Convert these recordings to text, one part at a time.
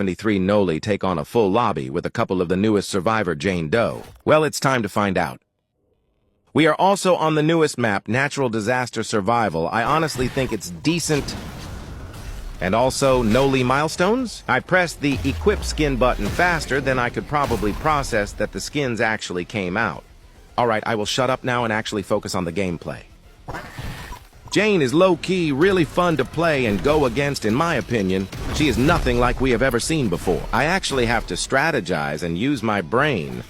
73 Noli take on a full lobby with a couple of the newest survivor Jane Doe? Well, it's time to find out. We are also on the newest map, Natural Disaster Survival. I honestly think it's decent. And also, Noli milestones? I pressed the equip skin button faster than I could probably process that the skins actually came out. Alright, I will shut up now and actually focus on the gameplay. Jane is low-key, really fun to play and go against, in my opinion. She is nothing like we have ever seen before. I actually have to strategize and use my brain.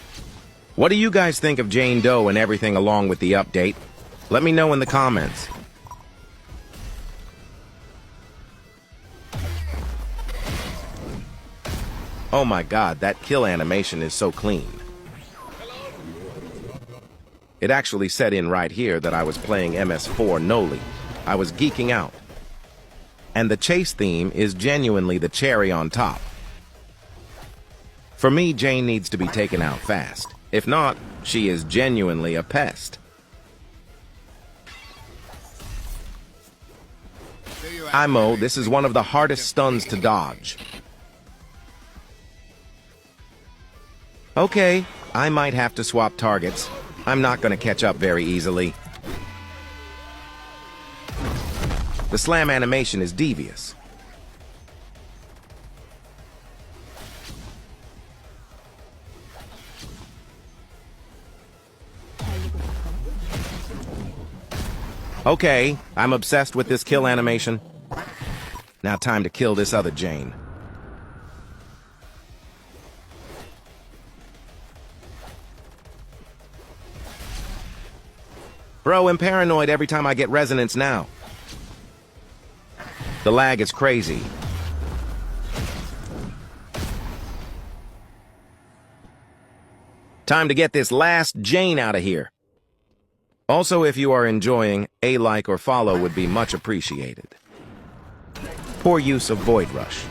What do you guys think of Jane Doe and everything along with the update? Let me know in the comments. Oh my god, that kill animation is so clean. It actually set in right here that I was playing MS4 Noli. I was geeking out. And the chase theme is genuinely the cherry on top. For me, Jane needs to be taken out fast. If not, she is genuinely a pest. IMO, this is one of the hardest stuns to dodge. Okay, I might have to swap targets. I'm not going to catch up very easily. The slam animation is devious. Okay, I'm obsessed with this kill animation. Now time to kill this other Jane. Bro, I'm paranoid every time I get resonance now. The lag is crazy. Time to get this last Jane out of here. Also, if you are enjoying, a like or follow would be much appreciated. Poor use of Void Rush.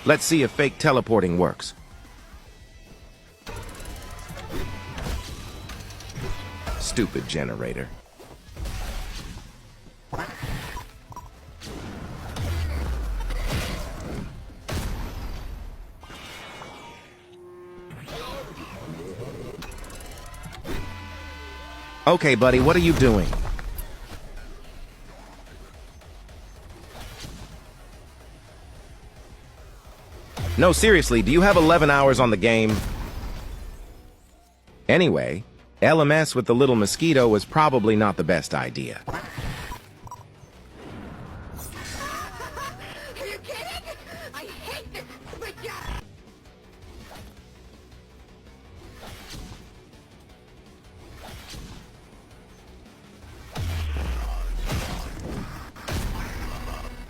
Let's see if fake teleporting works. Stupid generator. Okay, buddy, what are you doing? No, seriously, do you have 11 hours on the game? Anyway, LMS with the little mosquito was probably not the best idea. Are you kidding? I hate this, but yeah.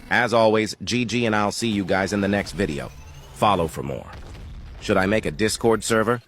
As always, GG, and I'll see you guys in the next video. Follow for more. Should I make a Discord server?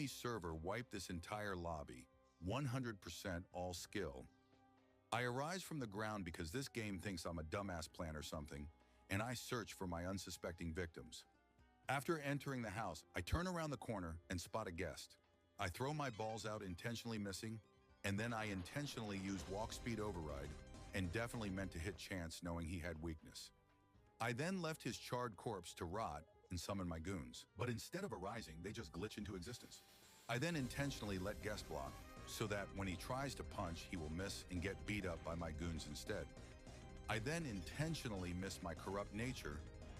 server wiped this entire lobby, 100% all skill. I arise from the ground because this game thinks I'm a dumbass plant or something, and I search for my unsuspecting victims. After entering the house, I turn around the corner and spot a guest. I throw my balls out, intentionally missing, and then I intentionally use walk speed override and definitely meant to hit Chance knowing he had weakness. I then left his charred corpse to rot and summon my goons, but instead of arising, they just glitch into existence. I then intentionally let guest block so that when he tries to punch, he will miss and get beat up by my goons instead. I then intentionally miss my corrupt nature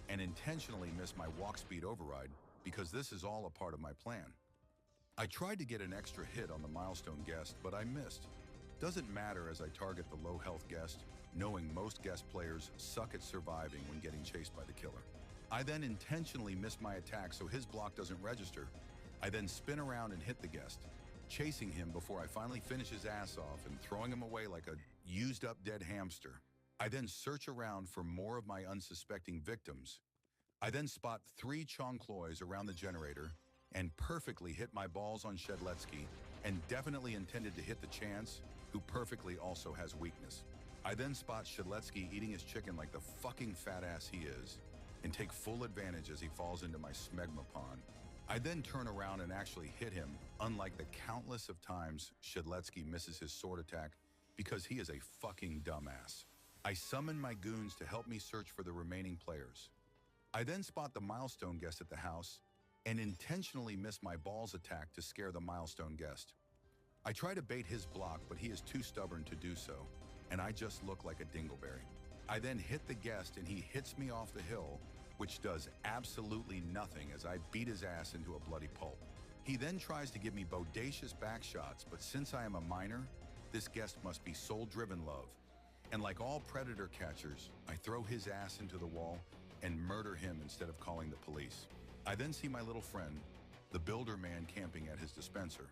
and intentionally miss my walk speed override because this is all a part of my plan. I tried to get an extra hit on the milestone guest, but I missed. Doesn't matter as I target the low health guest, knowing most guest players suck at surviving when getting chased by the killer. I then intentionally miss my attack so his block doesn't register. I then spin around and hit the guest, chasing him before I finally finish his ass off and throwing him away like a used up dead hamster. I then search around for more of my unsuspecting victims. I then spot 3 Chonkloys around the generator and perfectly hit my balls on Shedletsky and definitely intended to hit the Chance, who perfectly also has weakness. I then spot Shedletsky eating his chicken like the fucking fat ass he is and take full advantage as he falls into my smegma pond. I then turn around and actually hit him, unlike the countless of times Shedletsky misses his sword attack because he is a fucking dumbass. I summon my goons to help me search for the remaining players. I then spot the milestone guest at the house and intentionally miss my balls attack to scare the milestone guest. I try to bait his block, but he is too stubborn to do so, and I just look like a dingleberry. I then hit the guest and he hits me off the hill, which does absolutely nothing as I beat his ass into a bloody pulp. He then tries to give me bodacious back shots, but since I am a minor, this guest must be soul-driven love. And like all predator catchers, I throw his ass into the wall and murder him instead of calling the police. I then see my little friend, the builder man, camping at his dispenser.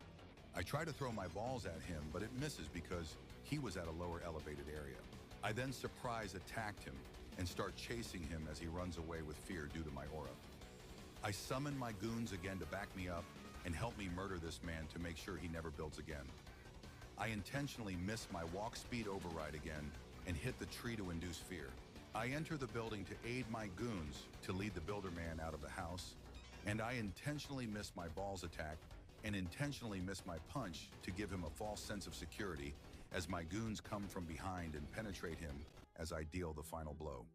I try to throw my balls at him, but it misses because he was at a lower elevated area. I then surprise attacked him and start chasing him as he runs away with fear due to my aura. I summon my goons again to back me up and help me murder this man to make sure he never builds again. I intentionally miss my walk speed override again and hit the tree to induce fear. I enter the building to aid my goons to lead the builder man out of the house, and I intentionally miss my balls attack and intentionally miss my punch to give him a false sense of security as my goons come from behind and penetrate him as I deal the final blow,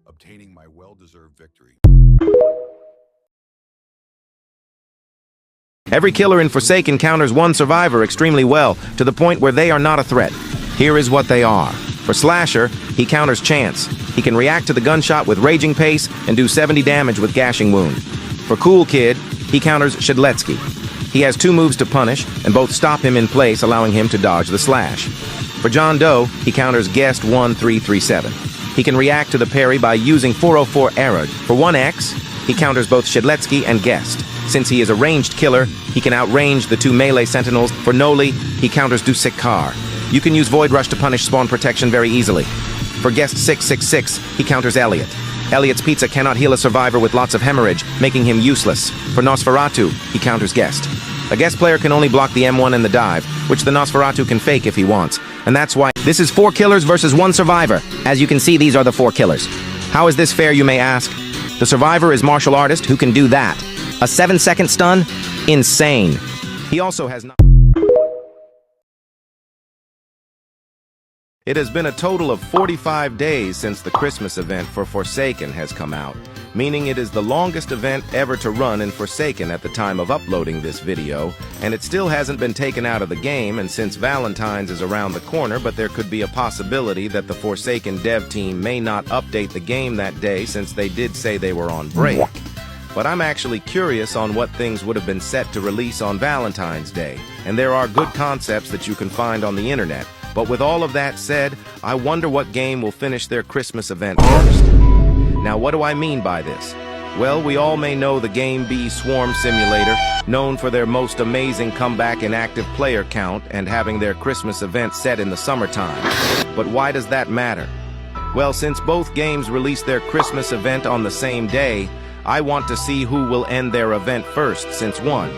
obtaining my well-deserved victory. Every killer in Forsaken counters one survivor extremely well, to the point where they are not a threat. Here is what they are. For Slasher, he counters Chance. He can react to the gunshot with Raging Pace and do 70 damage with Gashing Wound. For Cool Kid, he counters Shedletsky. He has 2 moves to punish, and both stop him in place, allowing him to dodge the slash. For John Doe, he counters Guest 1337. He can react to the parry by using 404 arrow. For 1X, he counters both Shedletsky and Guest. Since he is a ranged killer, he can outrange the 2 melee sentinels. For Noli, he counters Dusikar. You can use Void Rush to punish spawn protection very easily. For Guest 666, he counters Elliot. Elliot's pizza cannot heal a survivor with lots of hemorrhage, making him useless. For Nosferatu, he counters Guest. A Guest player can only block the M1 and the dive, which the Nosferatu can fake if he wants. And that's why this is 4 killers versus 1 survivor. As you can see, these are the 4 killers. How is this fair, you may ask? The survivor is martial artist who can do that. A 7-second stun? Insane. He also has not. It has been a total of 45 days since the Christmas event for Forsaken has come out, meaning it is the longest event ever to run in Forsaken at the time of uploading this video, and it still hasn't been taken out of the game. And since Valentine's is around the corner, but there could be a possibility that the Forsaken dev team may not update the game that day since they did say they were on break. But I'm actually curious on what things would have been set to release on Valentine's Day, and there are good concepts that you can find on the internet. But with all of that said, I wonder what game will finish their Christmas event first. Now, what do I mean by this? Well, we all may know the game Bee Swarm Simulator, known for their most amazing comeback in active player count and having their Christmas event set in the summertime. But why does that matter? Well, since both games release their Christmas event on the same day, I want to see who will end their event first, since one,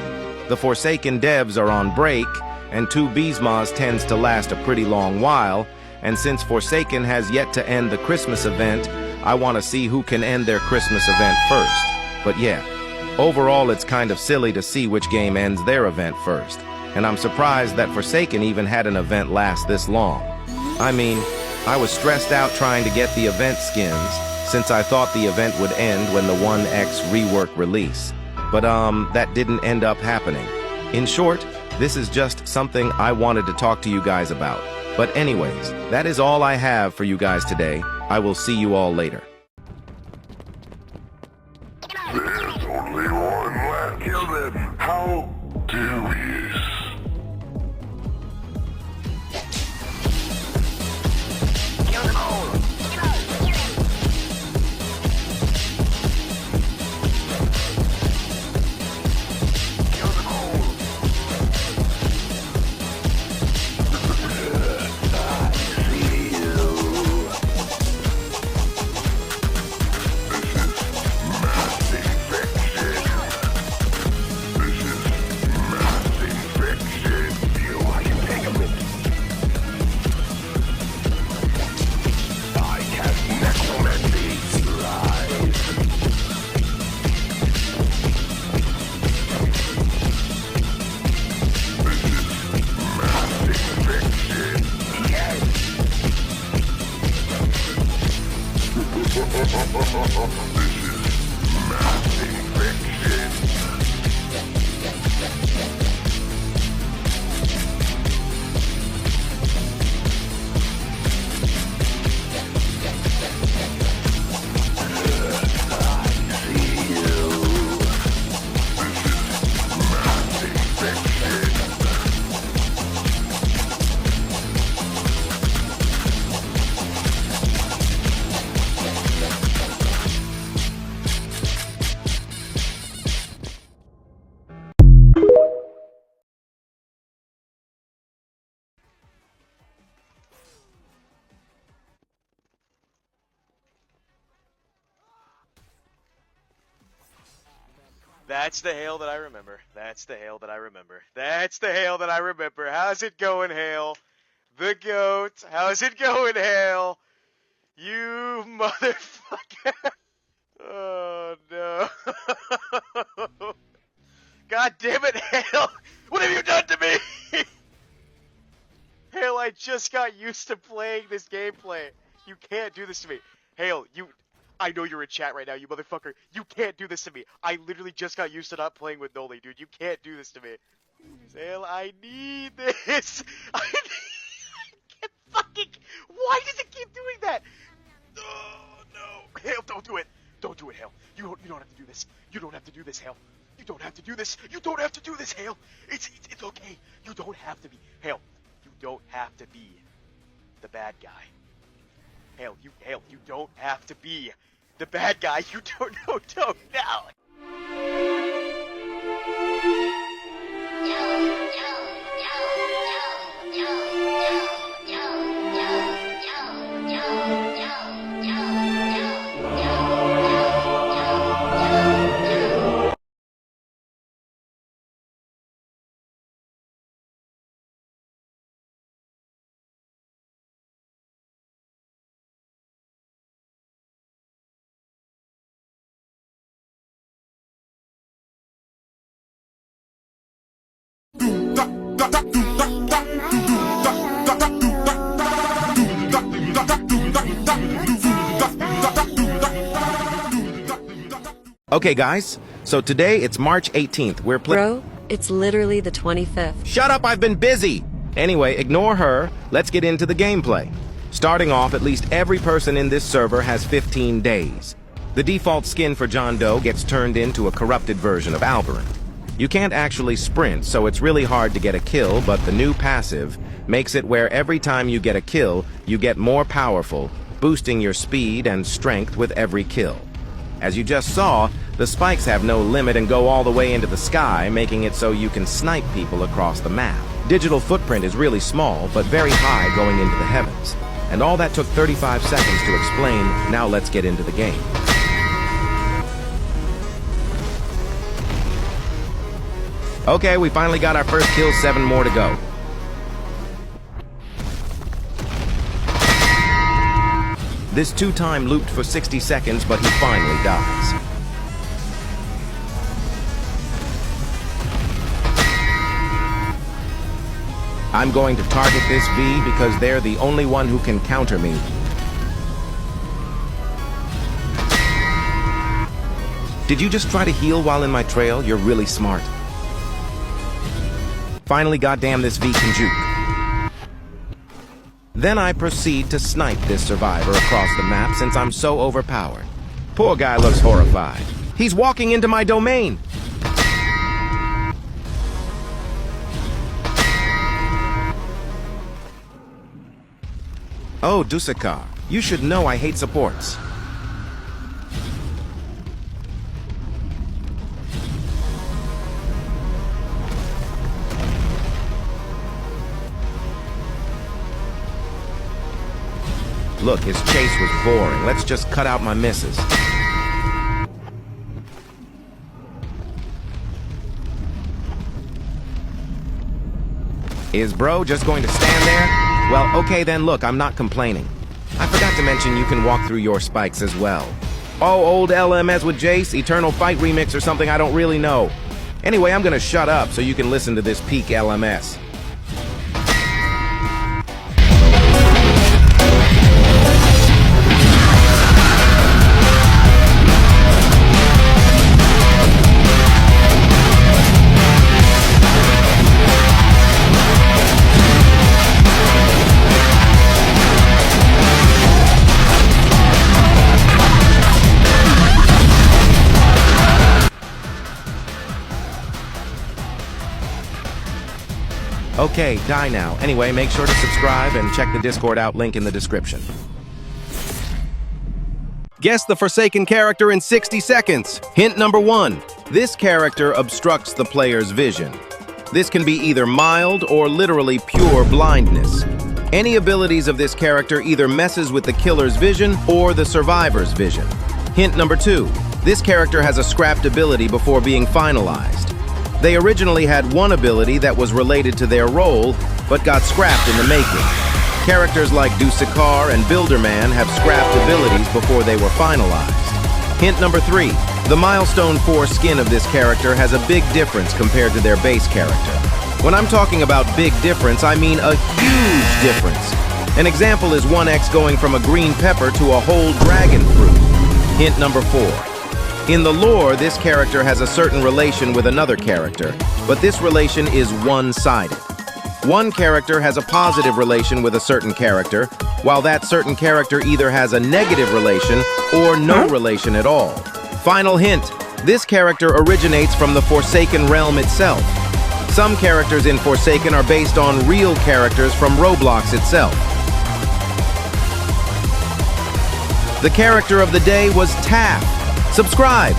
the Forsaken devs are on break, and 2 Beesmas tends to last a pretty long while, and since Forsaken has yet to end the Christmas event, I want to see who can end their Christmas event first. But yeah, overall it's kind of silly to see which game ends their event first, and I'm surprised that Forsaken even had an event last this long. I mean, I was stressed out trying to get the event skins, since I thought the event would end when the 1X rework release. But that didn't end up happening. In short, this is just something I wanted to talk to you guys about. But anyways, that is all I have for you guys today. I will see you all later. There's only one left. Kill them. How dubious. Kill them all. Kill them all. I see you. That's the Hale that I remember. That's the Hale that I remember. That's the Hale that I remember. How's it going, Hale? The GOAT. How's it going, Hale? You motherfucker. Oh, no. God damn it, Hale. What have you done to me? Hale, I just got used to playing this gameplay. You can't do this to me. Hale, I know you're in chat right now, you motherfucker. You can't do this to me. I literally just got used to not playing with Noli, dude. You can't do this to me. Hale, I need this. I can't fucking... Why does it keep doing that? Oh, no. Hale, don't do it. Don't do it, Hale. You don't have to do this. You don't have to do this, Hale. You don't have to do this. You don't have to do this, Hale. It's okay. You don't have to be. Hale, you don't have to be the bad guy. Hale, you don't have to be the bad guy. You don't now. Okay, guys, so today it's March 18th. We're Bro, it's literally the 25th. Shut up, I've been busy! Anyway, ignore her. Let's get into the gameplay. Starting off, at least every person in this server has 15 days. The default skin for John Doe gets turned into a corrupted version of Alberin. You can't actually sprint, so it's really hard to get a kill, but the new passive makes it where every time you get a kill, you get more powerful, boosting your speed and strength with every kill. As you just saw, the spikes have no limit and go all the way into the sky, making it so you can snipe people across the map. Digital footprint is really small, but very high going into the heavens. And all that took 35 seconds to explain. Now let's get into the game. Okay, we finally got our first kill, 7 more to go. This 2-time looped for 60 seconds, but he finally dies. I'm going to target this V because they're the only one who can counter me. Did you just try to heal while in my trail? You're really smart. Finally, goddamn, this V can juke. Then I proceed to snipe this survivor across the map since I'm so overpowered. Poor guy looks horrified. He's walking into my domain. Oh, Dusakar, you should know I hate supports. Look, his chase was boring. Let's just cut out my misses. Is bro just going to stand there? Well, okay then, look, I'm not complaining. I forgot to mention you can walk through your spikes as well. Oh, old LMS with Jace, Eternal Fight remix or something, I don't really know. Anyway, I'm gonna shut up so you can listen to this peak LMS. Okay, die now. Anyway, make sure to subscribe and check the Discord out, link in the description. Guess the Forsaken character in 60 seconds. Hint number 1. This character obstructs the player's vision. This can be either mild or literally pure blindness. Any abilities of this character either messes with the killer's vision or the survivor's vision. Hint number 2. This character has a scrapped ability before being finalized. They originally had one ability that was related to their role, but got scrapped in the making. Characters like Dusakar and Builderman have scrapped abilities before they were finalized. Hint number 3. The Milestone 4 skin of this character has a big difference compared to their base character. When I'm talking about big difference, I mean a huge difference. An example is 1x going from a green pepper to a whole dragon fruit. Hint number 4. In the lore, this character has a certain relation with another character, but this relation is one-sided. One character has a positive relation with a certain character, while that certain character either has a negative relation or no relation at all. Final hint, this character originates from the Forsaken realm itself. Some characters in Forsaken are based on real characters from Roblox itself. The character of the day was Taff. Subscribe!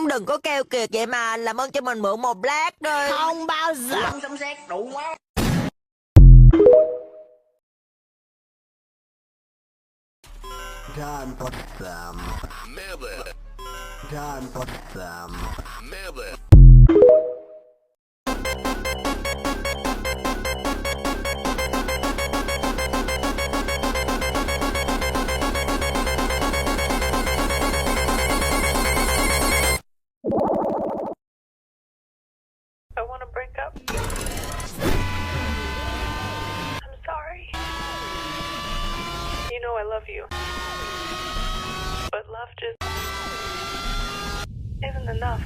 Đừng có keo kiệt vậy mà, làm ơn cho mình mượn một lát đi. Không bao giờ. Sấm sét đủ quá. Time for some. Time for some. I love you. But love just isn't enough.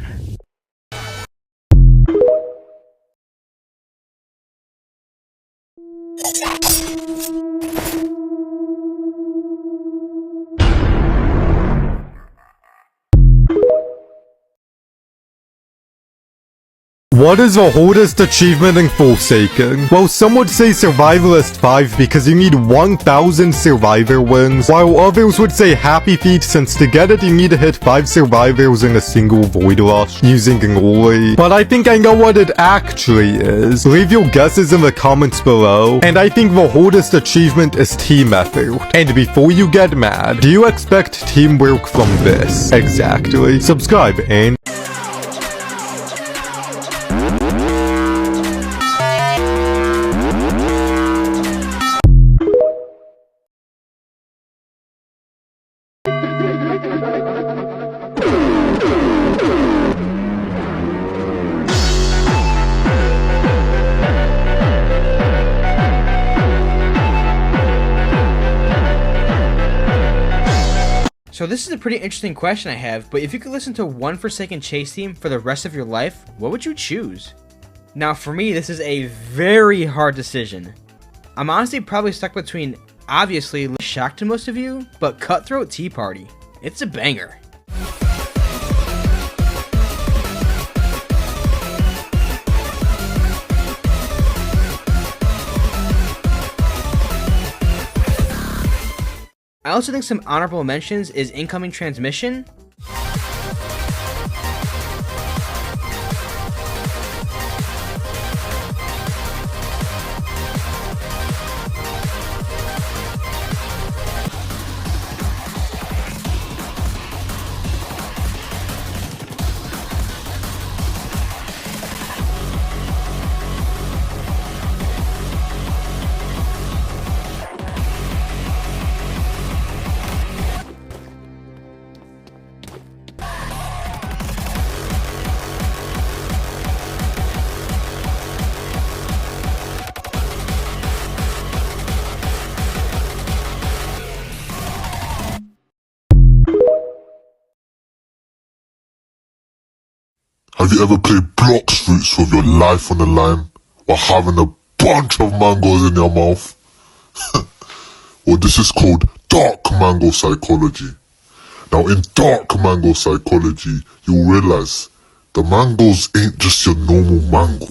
What is the hardest achievement in Forsaken? Well, some would say Survivalist 5 because you need 1000 survivor wins, while others would say Happy Feet since to get it you need to hit 5 survivors in a single Void Rush using Glory. But I think I know what it actually is. Leave your guesses in the comments below. And I think the hardest achievement is Team Effort. And before you get mad, do you expect teamwork from this? Exactly. Subscribe and... So this is a pretty interesting question I have, but if you could listen to one Forsaken chase theme for the rest of your life, what would you choose? Now for me, this is a very hard decision. I'm honestly probably stuck between, obviously, shocked to most of you, but Cutthroat Tea Party. It's a banger. I also think some honorable mentions is Incoming Transmission, Have you ever played block fruits with your life on the line while having a bunch of mangoes in your mouth? Well, this is called dark mango psychology. Now, in dark mango psychology, you'll realize the mangoes ain't just your normal mango.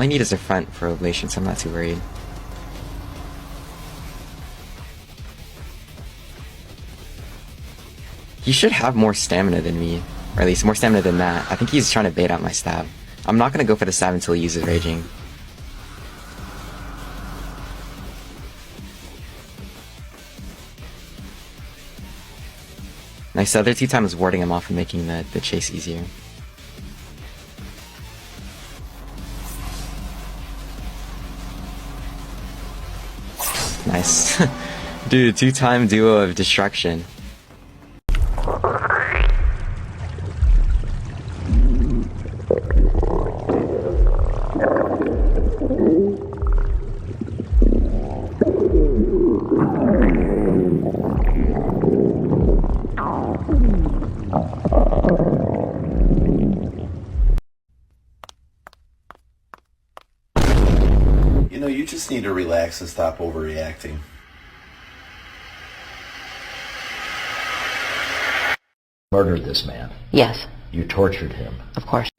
I need is a front for Oblation, so I'm not too worried. He should have more stamina than me, or at least more stamina than that. I think he's trying to bait out my stab. I'm not gonna go for the stab until he uses Raging. Nice, the other 2 times warding him off and making the chase easier. Nice. Dude, 2-time duo of destruction. You know, you just need to relax and stop overreacting. Murdered this man. Yes, You tortured him. of course.